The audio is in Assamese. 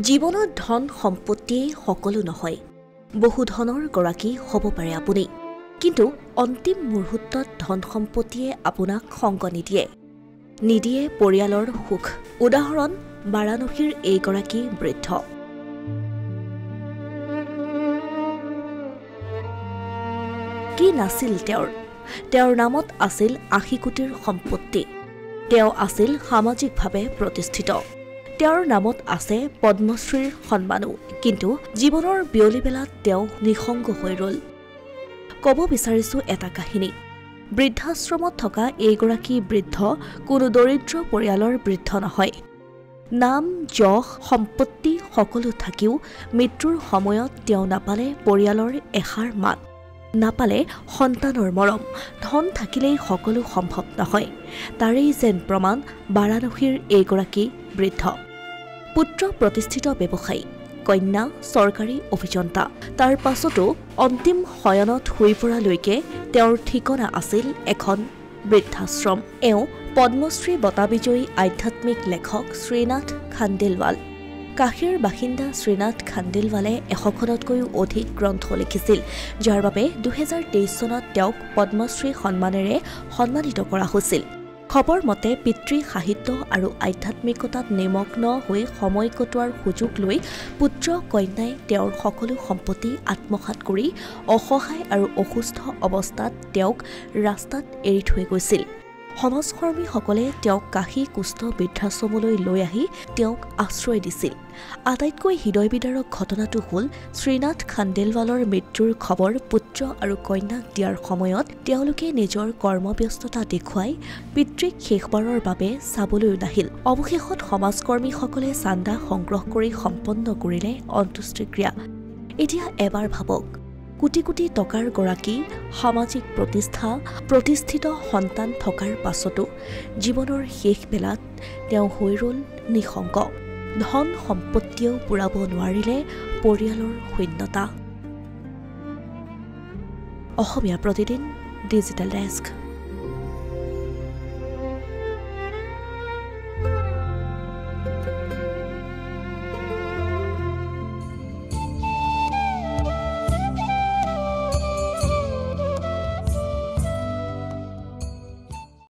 জীৱনত ধন সম্পত্তিয়ে সকলো নহয়। বহু ধনৰ গৰাকী হ'ব পাৰে আপুনি, কিন্তু অন্তিম মুহূৰ্তত ধন সম্পত্তিয়ে আপোনাক সংগ নিদিয়ে পৰিয়ালৰ সুখ। উদাহৰণ বাৰাণসীৰ এইগৰাকী বৃদ্ধ। কি নাছিল তেওঁৰ নামত আছিল ৮০ কোটিৰ সম্পত্তি। তেওঁ আছিল সামাজিকভাৱে প্ৰতিষ্ঠিত। তেওঁৰ নামত আছে পদ্মশ্ৰীৰ সন্মানো, কিন্তু জীৱনৰ বিয়লি বেলাত তেওঁ নিঃসংগ হৈ ৰ'ল। ক'ব বিচাৰিছো এটা কাহিনী। বৃদ্ধাশ্ৰমত থকা এইগৰাকী বৃদ্ধ কোনো দৰিদ্ৰ পৰিয়ালৰ বৃদ্ধ নহয়। নাম যশ সম্পত্তি সকলো থাকিও মৃত্যুৰ সময়ত তেওঁ নাপালে পৰিয়ালৰ এষাৰ মাত, নাপালে সন্তানৰ মৰম। ধন থাকিলেই সকলো সম্ভৱ নহয়, তাৰেই যেন প্ৰমাণ বাৰাণসীৰ এইগৰাকী বৃদ্ধ। পুত্ৰ প্ৰতিষ্ঠিত ব্যৱসায়ী, কন্যা চৰকাৰী অভিযন্তা। তাৰ পাছতো অন্তিম শয়নত শুই পৰালৈকে তেওঁৰ ঠিকনা আছিল এখন বৃদ্ধাশ্ৰম। এওঁ পদ্মশ্ৰী বঁটা বিজয়ী আধ্যাত্মিক লেখক শ্ৰীনাথ খাণ্ডেলৱাল। কাশীৰ বাসিন্দা শ্ৰীনাথ খাণ্ডেলৱালে ১০০খনতকৈও অধিক গ্ৰন্থ লিখিছিল, যাৰ বাবে ২০২৩ চনত তেওঁক পদ্মশ্ৰী সন্মানেৰে সন্মানিত কৰা হৈছিল। খবৰ মতে পিতৃ সাহিত্য আৰু আধ্যাত্মিকতাত নিমগ্ন হৈ সময় কটোৱাৰ সুযোগ লৈ পুত্ৰ কন্যাই তেওঁৰ সকলো সম্পত্তি আত্মসাৎ কৰি অসহায় আৰু অসুস্থ অৱস্থাত তেওঁক ৰাস্তাত এৰি থৈ গৈছিল। সমাজকৰ্মীসকলে তেওঁক কাশী কুষ্ঠ বৃদ্ধাশ্ৰমলৈ লৈ আহি তেওঁক আশ্ৰয় দিছিল। আটাইতকৈ হৃদয়বিদাৰক ঘটনাটো হ'ল শ্ৰীনাথ খাণ্ডেলৱালৰ মৃত্যুৰ খবৰ পুত্ৰ আৰু কন্যাক দিয়াৰ সময়ত তেওঁলোকে নিজৰ কৰ্মব্যস্ততা দেখুৱাই পিতৃক শেষবাৰৰ বাবে চাবলৈ নাহিল। অৱশেষত সমাজকৰ্মীসকলে চান্দা সংগ্ৰহ কৰি সম্পন্ন কৰিলে অন্ত্যেষ্টিক্ৰিয়া। এতিয়া এবাৰ ভাবক, কোটি কোটি টকাৰ গৰাকী, সামাজিক প্ৰতিষ্ঠিত সন্তান থকাৰ পাছতো জীৱনৰ শেষ বেলাত তেওঁ হৈ ৰ'ল নিঃসংগ। ধন সম্পত্তিয়েও পূৰাব নোৱাৰিলে পৰিয়ালৰ শূন্যতা। Asomiya Pratidin digital desk.